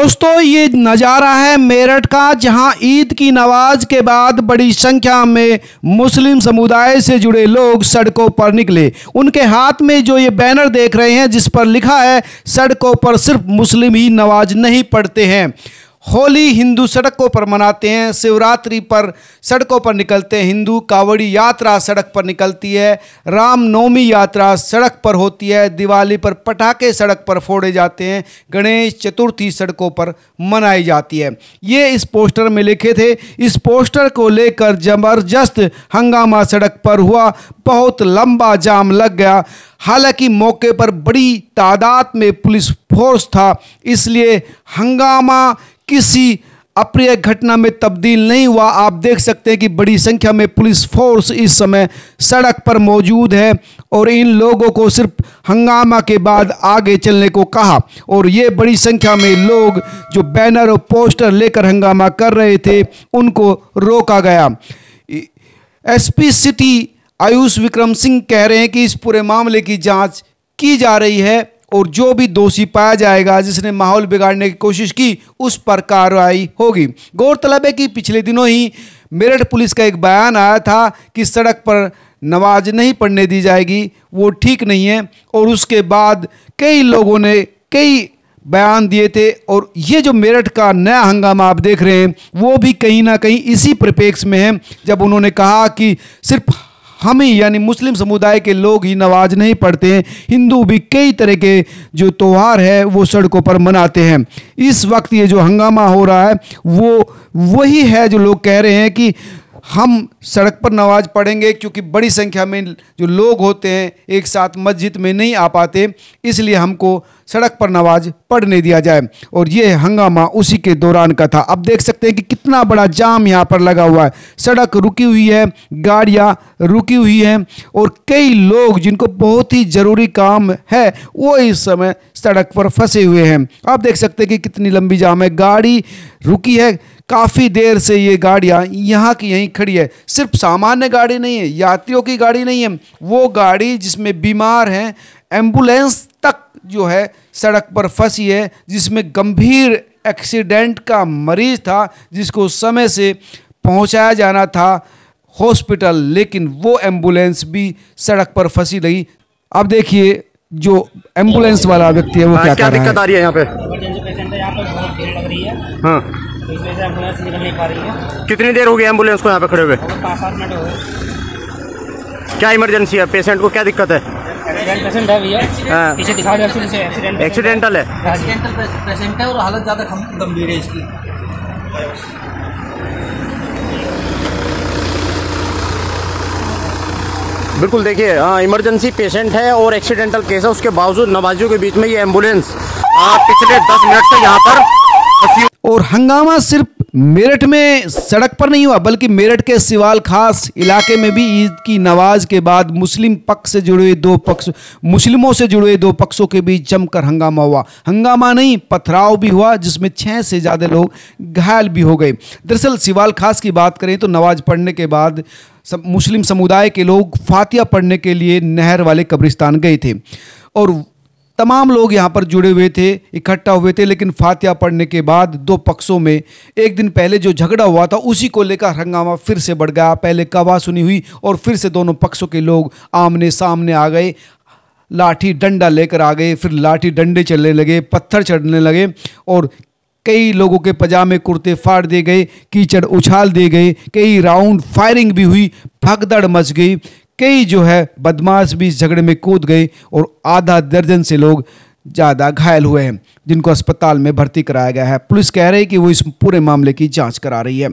दोस्तों, ये नज़ारा है मेरठ का, जहां ईद की नमाज के बाद बड़ी संख्या में मुस्लिम समुदाय से जुड़े लोग सड़कों पर निकले। उनके हाथ में जो ये बैनर देख रहे हैं जिस पर लिखा है सड़कों पर सिर्फ मुस्लिम ही नमाज नहीं पढ़ते हैं। होली हिंदू सड़कों पर मनाते हैं, शिवरात्रि पर सड़कों पर निकलते हैं हिंदू, कावड़ी यात्रा सड़क पर निकलती है, रामनवमी यात्रा सड़क पर होती है, दिवाली पर पटाखे सड़क पर फोड़े जाते हैं, गणेश चतुर्थी सड़कों पर मनाई जाती है। ये इस पोस्टर में लिखे थे। इस पोस्टर को लेकर जबरदस्त हंगामा सड़क पर हुआ, बहुत लंबा जाम लग गया। हालांकि मौके पर बड़ी तादाद में पुलिस फोर्स था, इसलिए हंगामा किसी अप्रिय घटना में तब्दील नहीं हुआ। आप देख सकते हैं कि बड़ी संख्या में पुलिस फोर्स इस समय सड़क पर मौजूद है और इन लोगों को सिर्फ हंगामा के बाद आगे चलने को कहा और ये बड़ी संख्या में लोग जो बैनर और पोस्टर लेकर हंगामा कर रहे थे उनको रोका गया। एसपी सिटी आयुष विक्रम सिंह कह रहे हैं कि इस पूरे मामले की जांच की जा रही है और जो भी दोषी पाया जाएगा जिसने माहौल बिगाड़ने की कोशिश की उस पर कार्रवाई होगी। गौरतलब है कि पिछले दिनों ही मेरठ पुलिस का एक बयान आया था कि सड़क पर नमाज नहीं पढ़ने दी जाएगी, वो ठीक नहीं है, और उसके बाद कई लोगों ने कई बयान दिए थे और ये जो मेरठ का नया हंगामा आप देख रहे हैं वो भी कहीं ना कहीं इसी परिप्रेक्ष्य में है, जब उन्होंने कहा कि सिर्फ हम ही यानी मुस्लिम समुदाय के लोग ही नमाज नहीं पढ़ते हैं, हिंदू भी कई तरह के जो त्यौहार है वो सड़कों पर मनाते हैं। इस वक्त ये जो हंगामा हो रहा है वो वही है जो लोग कह रहे हैं कि हम सड़क पर नमाज पढ़ेंगे, क्योंकि बड़ी संख्या में जो लोग होते हैं एक साथ मस्जिद में नहीं आ पाते, इसलिए हमको सड़क पर नमाज पढ़ने दिया जाए। और ये हंगामा उसी के दौरान का था। अब देख सकते हैं कि कितना बड़ा जाम यहाँ पर लगा हुआ है, सड़क रुकी हुई है, गाड़ियाँ रुकी हुई हैं और कई लोग जिनको बहुत ही ज़रूरी काम है वो इस समय सड़क पर फंसे हुए हैं। आप देख सकते हैं कि कितनी लंबी जाम है, गाड़ी रुकी है, काफ़ी देर से ये गाड़ियाँ यहाँ की यहीं खड़ी है। सिर्फ सामान्य गाड़ी नहीं है, यात्रियों की गाड़ी नहीं है, वो गाड़ी जिसमें बीमार हैं, एम्बुलेंस तक जो है सड़क पर फंसी है, जिसमें गंभीर एक्सीडेंट का मरीज था जिसको समय से पहुँचाया जाना था हॉस्पिटल, लेकिन वो एम्बुलेंस भी सड़क पर फंसी रही। अब देखिए जो एम्बुलेंस वाला व्यक्ति है वो क्या कर रहा है। दिक्कत आ रही है यहाँ पे? इमरजेंसी पेशेंट है, यहाँ पे बहुत भीड़ लग रही है। हाँ, तो इस वजह से एम्बुलेंस निकल नहीं पा रही है। कितनी देर हो गई एम्बुलेंस को यहाँ पे खड़े हुए? 5-7 मिनट हो गए। क्या इमरजेंसी है? पेशेंट को क्या दिक्कत है? एक्सीडेंट पेशेंट है भैया। हाँ। पीछे दिखा दो, एक्सीडेंटल है? एक्सीडेंटल पेशेंट है और हालत ज़्यादा गंभीर है इसकी। बिल्कुल, देखिए, हाँ, इमरजेंसी पेशेंट है और एक्सीडेंटल केस है, उसके बावजूद नमाजियों के बीच में ये एम्बुलेंस पिछले 10 मिनट से यहाँ पर फंसी। और हंगामा सिर्फ मेरठ में सड़क पर नहीं हुआ बल्कि मेरठ के सिवाल खास इलाके में भी ईद की नमाज के बाद मुस्लिमों से जुड़े दो पक्षों के बीच जमकर हंगामा हुआ। हंगामा नहीं, पथराव भी हुआ जिसमें 6 से ज़्यादा लोग घायल भी हो गए। दरअसल सिवाल खास की बात करें तो नमाज पढ़ने के बाद मुस्लिम समुदाय के लोग फातिहा पढ़ने के लिए नहर वाले कब्रिस्तान गए थे और तमाम लोग यहाँ पर जुड़े हुए थे, इकट्ठा हुए थे, लेकिन फातिहा पढ़ने के बाद दो पक्षों में एक दिन पहले जो झगड़ा हुआ था उसी को लेकर हंगामा फिर से बढ़ गया। पहले कवा सुनी हुई और फिर से दोनों पक्षों के लोग आमने सामने आ गए, लाठी डंडा लेकर आ गए, फिर लाठी डंडे चलने लगे, पत्थर चढ़ने लगे और कई लोगों के पजामे कुर्ते फाड़ दिए गए, कीचड़ उछाल दिए गए, कई राउंड फायरिंग भी हुई, भगदड़ मच गई, कई जो है बदमाश भी इस झगड़े में कूद गए और आधा दर्जन से लोग ज़्यादा घायल हुए हैं जिनको अस्पताल में भर्ती कराया गया है। पुलिस कह रही है कि वो इस पूरे मामले की जांच करा रही है।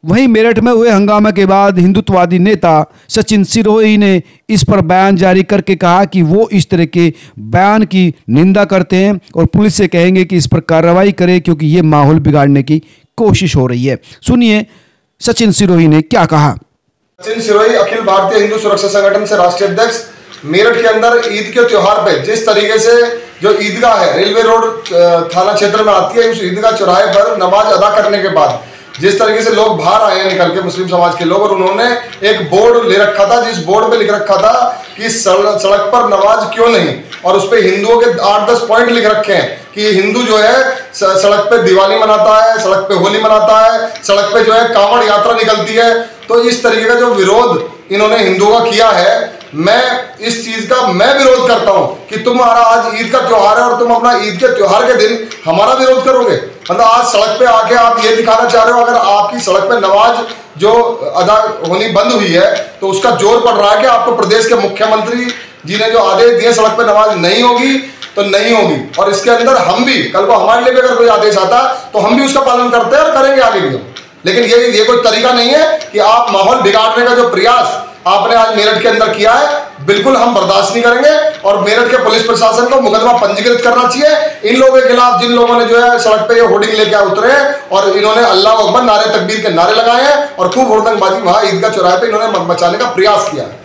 वहीं मेरठ में हुए हंगामे के बाद हिंदुत्ववादी नेता सचिन सिरोही ने इस पर बयान जारी करके कहा कि वो इस तरह के बयान की निंदा करते हैं और पुलिस से कहेंगे कि इस पर कार्रवाई करे क्योंकि ये माहौल बिगाड़ने की कोशिश हो रही है। सुनिए सचिन सिरोही ने क्या कहा। सचिन सिरोही अखिल भारतीय हिंदू सुरक्षा संगठन से राष्ट्रीय अध्यक्ष। मेरठ के अंदर ईद के त्योहार पे जिस तरीके से जो ईदगाह है रेलवे रोड थाना क्षेत्र में आती है, उस ईदगाह चौराहे पर नमाज अदा करने के बाद जिस तरीके से लोग बाहर आए हैं निकल के मुस्लिम समाज के लोग, और उन्होंने एक बोर्ड ले रखा था जिस बोर्ड पे लिख रखा था कि सड़क पर नमाज क्यों नहीं, और उस पर हिंदुओं के 8-10 पॉइंट लिख रखे हैं कि हिंदू जो है सड़क पे दिवाली मनाता है, सड़क पे होली मनाता है, सड़क पे जो है कांवड़ यात्रा निकलती है। तो इस तरीके का जो विरोध इन्होंने हिंदुओं का किया है, मैं इस चीज का मैं विरोध करता हूं कि तुम्हारा आज ईद का त्योहार है और तुम अपना ईद के त्योहार के दिन हमारा विरोध करोगे। मतलब आज सड़क पे आके आप ये दिखाना चाह रहे हो, अगर आपकी सड़क पे नमाज जो अदा होनी बंद हुई है तो उसका जोर पड़ रहा है कि आपको प्रदेश के मुख्यमंत्री जी ने जो आदेश दिए सड़क पे नमाज नहीं होगी तो नहीं होगी। और इसके अंदर हम भी कल को हमारे लिए भी अगर कोई आदेश आता तो हम भी उसका पालन करते हैं और करेंगे आगे भी हम। लेकिन ये कोई तरीका नहीं है कि आप माहौल बिगाड़ने का जो प्रयास आपने आज मेरठ के अंदर किया है, बिल्कुल हम बर्दाश्त नहीं करेंगे। और मेरठ के पुलिस प्रशासन को मुकदमा पंजीकृत करना चाहिए इन लोगों के खिलाफ जिन लोगों ने जो है सड़क पे ये होर्डिंग लेके उतरे हैं और इन्होंने अल्लाह अकबर नारे तकबीर के नारे लगाए हैं और खूब हुड़दंगबाजी वहां ईदगाह चौराहे पे इन्होंने मचाने का प्रयास किया है।